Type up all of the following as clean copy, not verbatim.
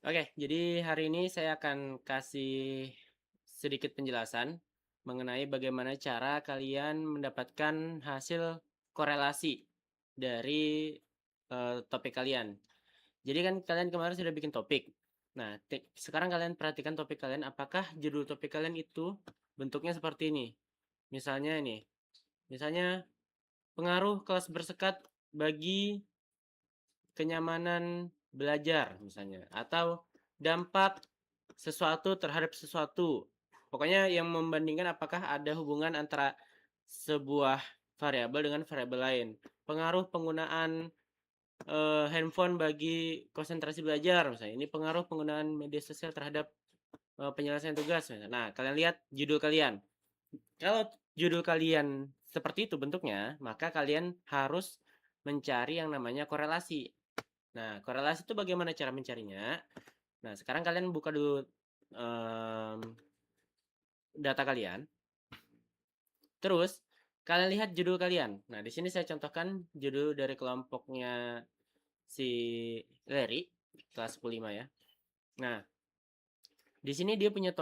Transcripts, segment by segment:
Oke, jadi hari ini saya akan kasih sedikit penjelasan mengenai bagaimana cara kalian mendapatkan hasil korelasi dari topik kalian. Jadi kan kalian kemarin sudah bikin topik. Nah, sekarang kalian perhatikan topik kalian, apakah judul topik kalian itu bentuknya seperti ini. Misalnya ini, misalnya pengaruh kelas bersekat bagi kenyamanan belajar misalnya, atau dampak sesuatu terhadap sesuatu. Pokoknya yang membandingkan apakah ada hubungan antara sebuah variabel dengan variabel lain. Pengaruh penggunaan handphone bagi konsentrasi belajar misalnya. Ini pengaruh penggunaan media sosial terhadap penyelesaian tugas misalnya. Nah, kalian lihat judul kalian. Kalau judul kalian seperti itu bentuknya, maka kalian harus mencari yang namanya korelasi. Nah, korelasi itu bagaimana cara mencarinya? Nah, sekarang kalian buka dulu em, data kalian. Terus, kalian lihat judul kalian. Nah, di sini saya contohkan judul dari kelompoknya si Larry, kelas 15 ya. Nah, di sini dia punya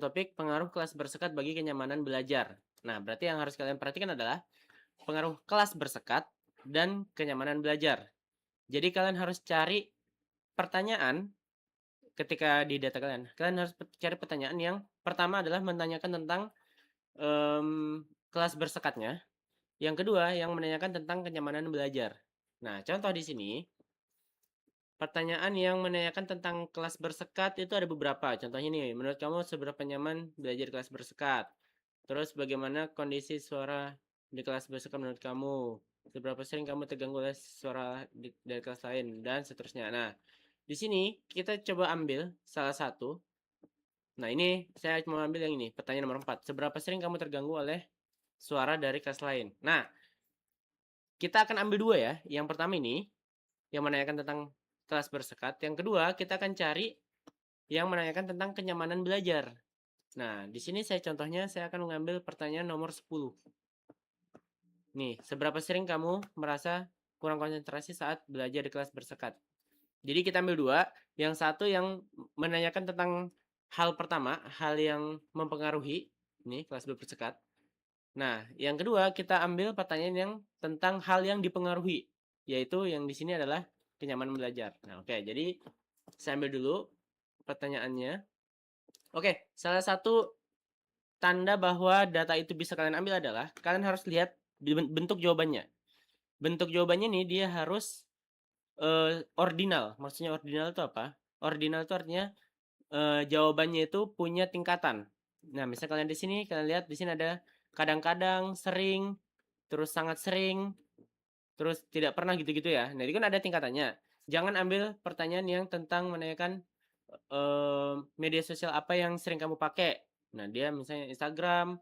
topik pengaruh kelas bersekat bagi kenyamanan belajar. Nah, berarti yang harus kalian perhatikan adalah pengaruh kelas bersekat dan kenyamanan belajar. Jadi kalian harus cari pertanyaan ketika di data kalian. Kalian harus cari pertanyaan yang pertama adalah menanyakan tentang kelas bersekatnya. Yang kedua, yang menanyakan tentang kenyamanan belajar. Nah, contoh di sini, pertanyaan yang menanyakan tentang kelas bersekat itu ada beberapa. Contohnya nih, menurut kamu seberapa nyaman belajar kelas bersekat? Terus bagaimana kondisi suara di kelas bersekat menurut kamu? Seberapa sering kamu terganggu oleh suara dari kelas lain? Dan seterusnya. Nah, di sini kita coba ambil salah satu. Nah, ini saya mau ambil yang ini, pertanyaan nomor 4. Seberapa sering kamu terganggu oleh suara dari kelas lain? Nah, kita akan ambil dua ya. Yang pertama ini yang menanyakan tentang kelas bersekat. Yang kedua, kita akan cari yang menanyakan tentang kenyamanan belajar. Nah, di sini saya akan mengambil pertanyaan nomor 10. Nih, seberapa sering kamu merasa kurang konsentrasi saat belajar di kelas bersekat? Jadi kita ambil dua. Yang satu yang menanyakan tentang hal pertama, hal yang mempengaruhi, ini kelas bersekat. Nah, yang kedua kita ambil pertanyaan yang tentang hal yang dipengaruhi, yaitu yang di sini adalah kenyamanan belajar. Nah, oke, jadi saya ambil dulu pertanyaannya. Oke, salah satu tanda bahwa data itu bisa kalian ambil adalah kalian harus lihat bentuk jawabannya. Bentuk jawabannya nih dia harus ordinal. Maksudnya ordinal itu apa? Ordinal itu artinya jawabannya itu punya tingkatan. Nah, misalnya kalian di sini, kalian lihat di sini ada kadang-kadang, sering, terus sangat sering, terus tidak pernah gitu-gitu ya. Nah, itu kan ada tingkatannya. Jangan ambil pertanyaan yang tentang menanyakan media sosial apa yang sering kamu pakai. Nah, dia misalnya Instagram,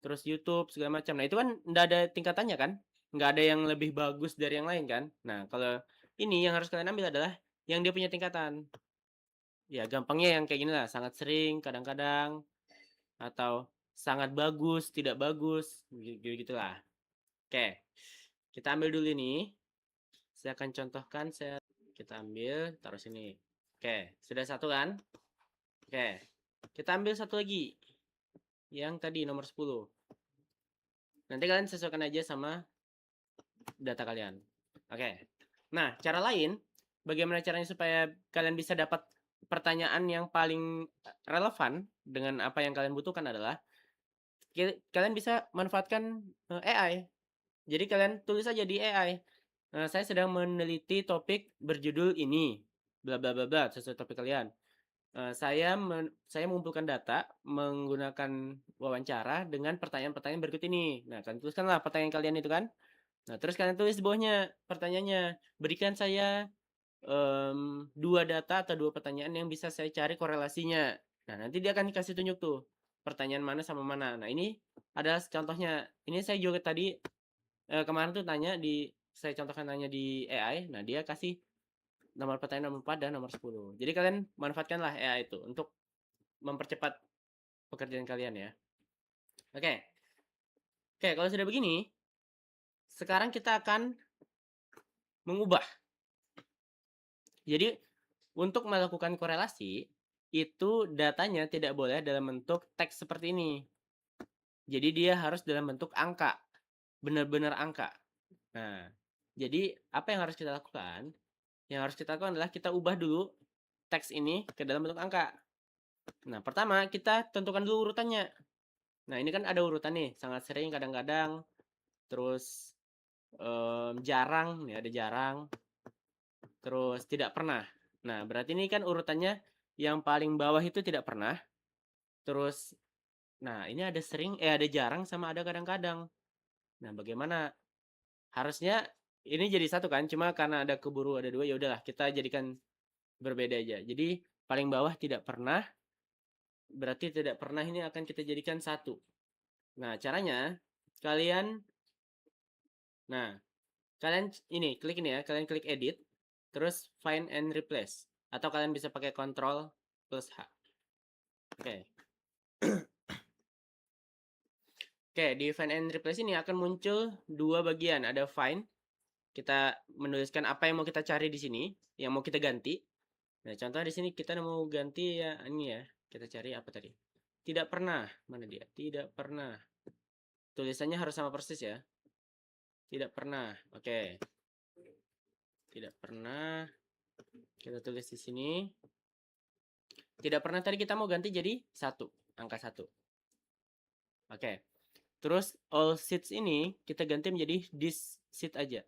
terus YouTube, segala macam. Nah, itu kan nggak ada tingkatannya kan? Nggak ada yang lebih bagus dari yang lain kan? Nah, kalau ini yang harus kalian ambil adalah yang dia punya tingkatan. Ya, gampangnya yang kayak gini lah, sangat sering, kadang-kadang, atau sangat bagus, tidak bagus, gitu-gitulah. Oke, kita ambil dulu ini. Saya akan contohkan, kita ambil, taruh sini. Oke, sudah satu kan? Oke, kita ambil satu lagi. Yang tadi nomor 10. Nanti kalian sesuaikan aja sama data kalian. Oke. Nah, cara lain, bagaimana caranya supaya kalian bisa dapat pertanyaan yang paling relevan dengan apa yang kalian butuhkan adalah kalian bisa manfaatkan AI. Jadi kalian tulis aja di AI. Saya sedang meneliti topik berjudul ini, bla bla bla bla, sesuai topik kalian. Saya mengumpulkan data menggunakan wawancara dengan pertanyaan-pertanyaan berikut ini. Nah, kalian tuliskanlah pertanyaan kalian itu kan. Nah, terus kalian tulis di bawahnya pertanyaannya. Berikan saya dua data atau dua pertanyaan yang bisa saya cari korelasinya. Nah, nanti dia akan dikasih tunjuk tuh pertanyaan mana sama mana. Nah, ini adalah contohnya. Ini saya juga tadi kemarin tuh saya contohkan tanya di AI. Nah, dia kasih nomor pertanyaan nomor 4 dan nomor 10. Jadi kalian manfaatkanlah AI itu untuk mempercepat pekerjaan kalian ya. Oke. Oke, kalau sudah begini, sekarang kita akan mengubah. Jadi Untuk melakukan korelasi, itu datanya tidak boleh dalam bentuk teks seperti ini. Jadi dia harus dalam bentuk angka, benar-benar angka. Nah, jadi apa yang harus kita lakukan? Yang harus kita lakukan adalah kita ubah dulu teks ini ke dalam bentuk angka. Nah, pertama kita tentukan dulu urutannya. Nah, ini kan ada urutan nih, sangat sering, kadang-kadang, terus jarang, nih ada jarang, terus tidak pernah. Nah, berarti ini kan urutannya yang paling bawah itu tidak pernah. Terus, nah ini ada sering, ada jarang sama ada kadang-kadang. Nah, bagaimana? Harusnya ini jadi satu kan, cuma karena ada keburu ada dua, ya udahlah kita jadikan berbeda aja. Jadi paling bawah tidak pernah, berarti tidak pernah ini akan kita jadikan satu. Nah, caranya kalian, nah kalian ini klik ini ya, kalian klik edit, terus find and replace, atau kalian bisa pakai Ctrl plus H. Oke. Oke, di find and replace ini akan muncul dua bagian. Ada find, kita menuliskan apa yang mau kita cari di sini, yang mau kita ganti. Nah, contoh di sini kita mau ganti ya ini ya. Kita cari apa tadi? Tidak pernah. Mana dia? Tidak pernah. Tulisannya harus sama persis ya. Tidak pernah. Oke. Tidak pernah. Kita tulis di sini. Tidak pernah tadi kita mau ganti jadi 1, angka 1. Oke. Terus all sheets ini kita ganti menjadi this sheet aja.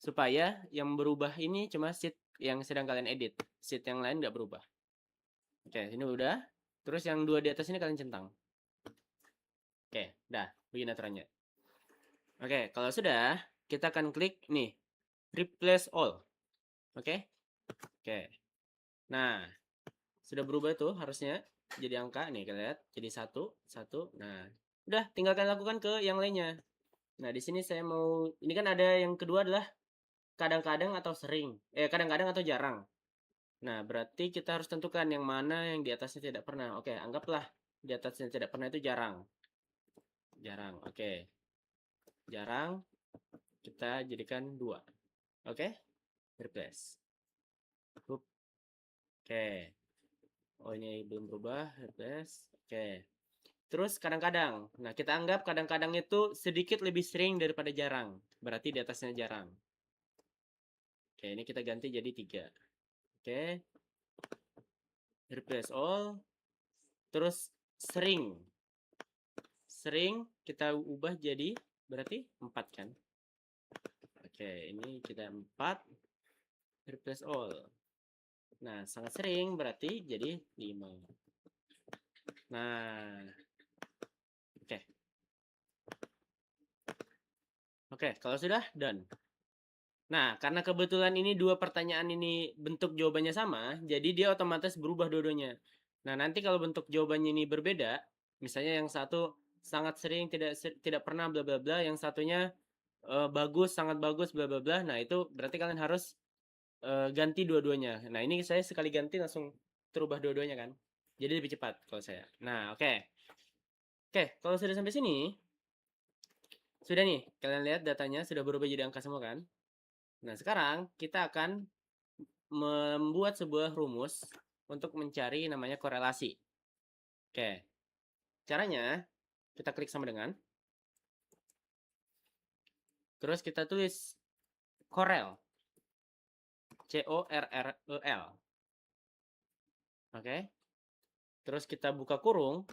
Supaya yang berubah ini cuma sheet yang sedang kalian edit. Sheet yang lain nggak berubah. Oke, ini udah. Terus yang dua di atas ini kalian centang. Oke, dah. Begini aturannya. Oke, kalau sudah, kita akan klik nih, replace all. Oke? Oke. Nah, sudah berubah tuh harusnya jadi angka nih, kalian lihat. Jadi 1. Nah, udah tinggal kalian lakukan ke yang lainnya. Nah, di sini saya mau, ini kan ada yang kedua adalah kadang-kadang atau sering. Kadang-kadang atau jarang. Nah, berarti kita harus tentukan yang mana yang di atasnya tidak pernah. Oke, anggaplah di atasnya tidak pernah itu jarang. Jarang, oke. Jarang, kita jadikan 2. Oke? Replace. Oke. Oh, ini belum berubah. Replace. Oke. Terus kadang-kadang. Nah, kita anggap kadang-kadang itu sedikit lebih sering daripada jarang. Berarti di atasnya jarang. Oke, ini kita ganti jadi 3. Oke. Replace all. Terus sering. Sering kita ubah jadi berarti 4 kan? Oke, ini kita 4. Replace all. Nah, sangat sering berarti jadi 5. Nah, oke. Oke, kalau sudah done. Nah, karena kebetulan ini dua pertanyaan ini bentuk jawabannya sama, jadi dia otomatis berubah dua-duanya. Nah, nanti kalau bentuk jawabannya ini berbeda, misalnya yang satu sangat sering tidak pernah bla bla bla, yang satunya bagus, sangat bagus bla bla bla. Nah, itu berarti kalian harus ganti dua-duanya. Nah, ini saya sekali ganti langsung terubah dua-duanya kan. Jadi lebih cepat kalau saya. Nah, oke. Oke, kalau sudah sampai sini, sudah nih, kalian lihat datanya sudah berubah jadi angka semua kan? Nah, sekarang kita akan membuat sebuah rumus untuk mencari namanya korelasi. Oke, caranya kita klik sama dengan, terus kita tulis corel, C-O-R-R-E-L. Oke, terus kita buka kurung.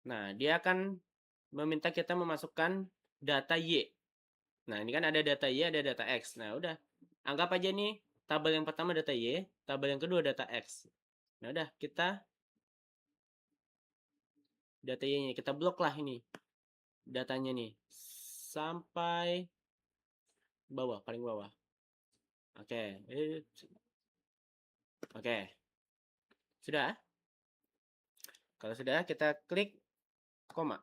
Nah, dia akan meminta kita memasukkan data Y. Nah, ini kan ada data Y, ada data X. Nah, udah. Anggap aja nih, tabel yang pertama data Y, tabel yang kedua data X. Nah, udah. Kita data Y-nya, kita blok lah ini. Datanya nih. Sampai bawah, paling bawah. Oke. Oke. Sudah? Kalau sudah, kita klik koma.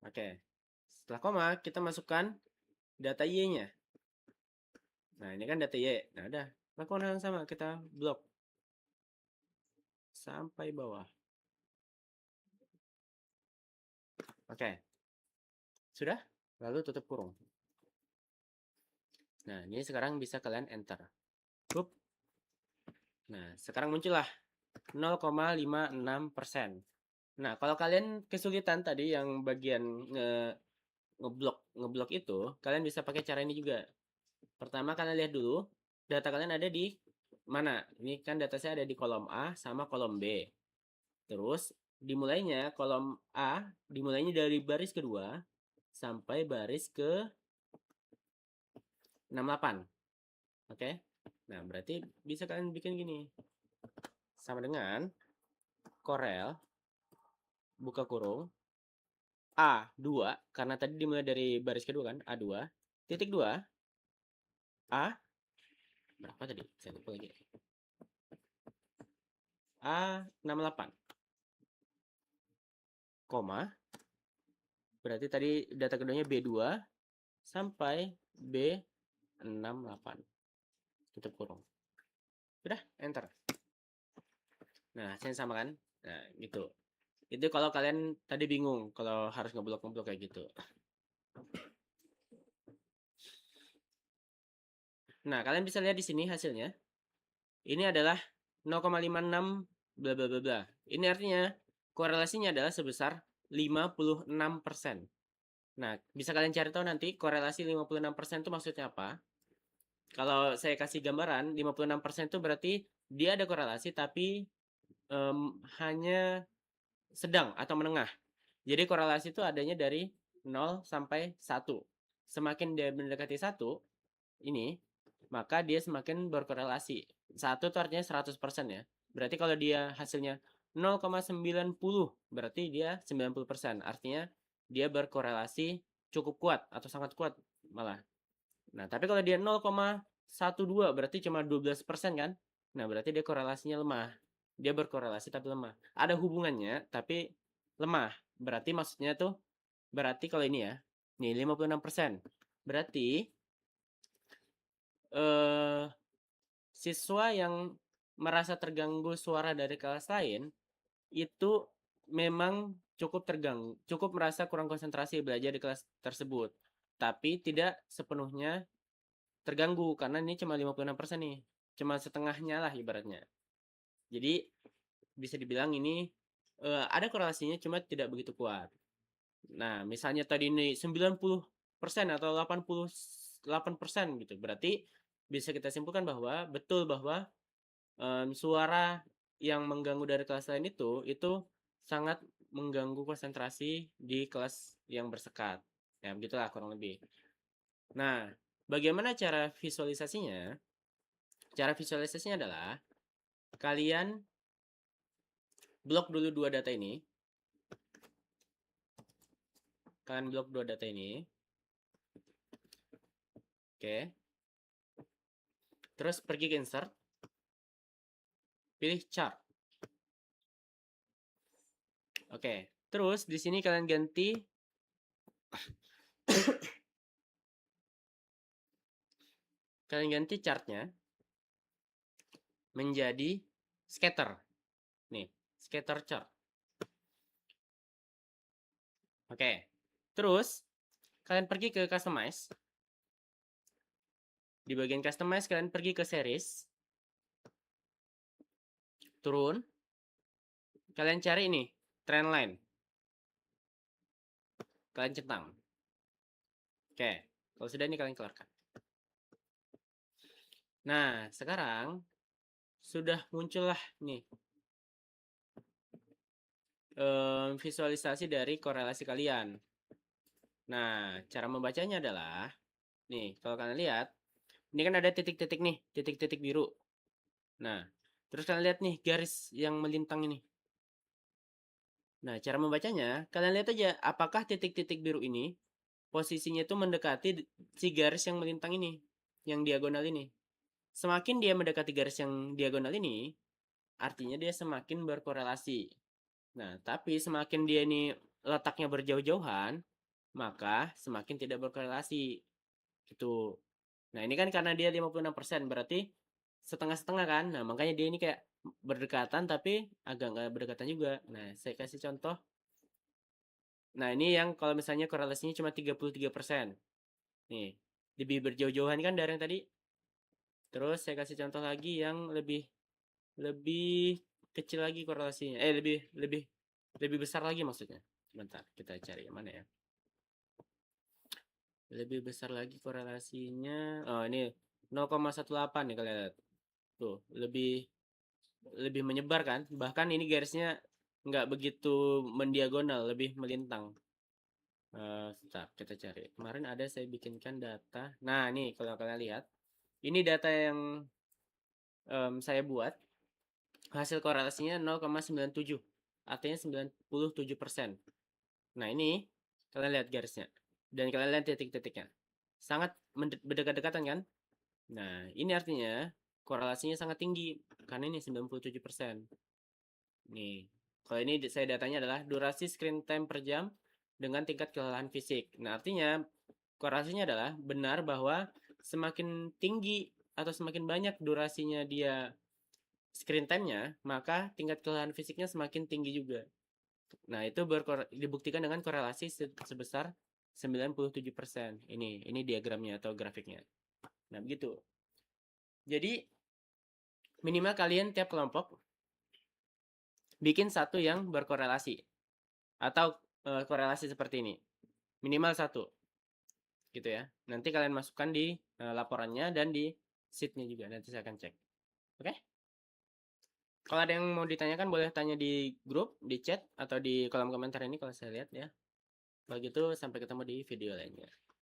Oke. Setelah koma, kita masukkan data Y-nya. Nah, ini kan data Y. Nah, udah. Lakukan hal yang sama. Kita blok. Sampai bawah. Oke. Sudah? Lalu tutup kurung. Nah, ini sekarang bisa kalian enter. Nah, sekarang muncullah 0,56%. Nah, kalau kalian kesulitan tadi yang bagian ngeblok itu, kalian bisa pakai cara ini juga. Pertama kalian lihat dulu data kalian ada di mana. Ini kan data saya ada di kolom A sama kolom B. Terus dimulainya kolom A dimulainya dari baris kedua sampai baris ke 68. Oke. Nah, berarti bisa kalian bikin gini. Sama dengan Corel buka kurung A2 karena tadi dimulai dari baris kedua kan, A2 titik 2 A berapa tadi? Saya lupa lagi. A68 koma berarti tadi data keduanya B2 sampai B68 tutup kurung. Udah, enter. Nah, hasilnya sama kan? Nah, gitu. Itu kalau kalian tadi bingung kalau harus ngeblok kayak gitu. Nah, kalian bisa lihat di sini hasilnya. Ini adalah 0,56 bla bla bla bla. Ini artinya korelasinya adalah sebesar 56%. Nah, bisa kalian cari tahu nanti korelasi 56% itu maksudnya apa? Kalau saya kasih gambaran, 56% itu berarti dia ada korelasi tapi hanya sedang atau menengah. Jadi korelasi itu adanya dari 0 sampai 1. Semakin dia mendekati 1, ini, maka dia semakin berkorelasi. 1 itu artinya 100% ya. Berarti kalau dia hasilnya 0,90, berarti dia 90%. Artinya dia berkorelasi cukup kuat atau sangat kuat malah. Nah, tapi kalau dia 0,12 berarti cuma 12% kan? Nah, berarti dia korelasinya lemah. Dia berkorelasi tapi lemah. Ada hubungannya tapi lemah. Berarti maksudnya tuh berarti kalau ini ya, nih 56%. Berarti eh siswa yang merasa terganggu suara dari kelas lain itu memang cukup merasa kurang konsentrasi belajar di kelas tersebut. Tapi tidak sepenuhnya terganggu karena ini cuma 56% nih. Cuma setengahnya lah ibaratnya. Jadi bisa dibilang ini ada korelasinya cuma tidak begitu kuat. Nah, misalnya tadi ini 90% atau 88% gitu. Berarti bisa kita simpulkan bahwa betul bahwa suara yang mengganggu dari kelas lain itu sangat mengganggu konsentrasi di kelas yang bersekat. Ya, begitulah kurang lebih. Nah, bagaimana cara visualisasinya? Cara visualisasinya adalah kalian blok dulu dua data ini. Kalian blok dua data ini. Oke. Terus pergi ke insert. Pilih chart. Oke. Terus di sini kalian ganti chartnya menjadi scatter. Nih, scatter chart. Oke. Terus kalian pergi ke customize. Di bagian customize kalian pergi ke series. Turun. Kalian cari ini, trend line. Kalian centang. Oke. Kalau sudah ini kalian keluarkan. Nah, sekarang sudah muncullah nih visualisasi dari korelasi kalian. Nah, cara membacanya adalah nih, kalau kalian lihat, ini kan ada titik-titik nih, titik-titik biru. Nah, terus kalian lihat nih garis yang melintang ini. Nah, cara membacanya, kalian lihat aja apakah titik-titik biru ini posisinya itu mendekati si garis yang melintang ini, yang diagonal ini. Semakin dia mendekati garis yang diagonal ini, artinya dia semakin berkorelasi. Nah, tapi semakin dia ini letaknya berjauh-jauhan, maka semakin tidak berkorelasi. Gitu. Nah, ini kan karena dia 56%, berarti setengah-setengah kan? Nah, makanya dia ini kayak berdekatan tapi agak nggak berdekatan juga. Nah, saya kasih contoh. Nah, ini yang kalau misalnya korelasinya cuma 33%. Nih, lebih berjauh-jauhan kan dari yang tadi? Terus saya kasih contoh lagi yang lebih lebih kecil lagi korelasinya. Lebih besar lagi maksudnya. Bentar, kita cari yang mana ya? Lebih besar lagi korelasinya. Oh, ini 0,18 nih kalian lihat. Tuh, lebih lebih menyebar kan? Bahkan ini garisnya nggak begitu mendiagonal, lebih melintang. Sebentar, kita cari. Kemarin ada saya bikinkan data. Nah, nih kalau kalian lihat, ini data yang saya buat. Hasil korelasinya 0,97. Artinya 97%. Nah, ini kalian lihat garisnya. Dan kalian lihat titik-titiknya. Sangat berdekat-dekatan kan? Nah, ini artinya korelasinya sangat tinggi. Karena ini 97%. Nih, kalau ini saya datanya adalah durasi screen time per jam dengan tingkat kelelahan fisik. Nah, artinya korelasinya adalah benar bahwa semakin tinggi atau semakin banyak durasinya dia screen time-nya, maka tingkat kelelahan fisiknya semakin tinggi juga. Nah, itu dibuktikan dengan korelasi sebesar 97%. Ini diagramnya atau grafiknya. Nah, begitu. Jadi, minimal kalian tiap kelompok bikin satu yang berkorelasi atau korelasi seperti ini. Minimal satu. Gitu ya. Nanti kalian masukkan di laporannya dan di sheet-nya juga. Nanti saya akan cek. Oke? Kalau ada yang mau ditanyakan boleh tanya di grup, di chat, atau di kolom komentar ini kalau saya lihat ya. Kalau gitu sampai ketemu di video lainnya.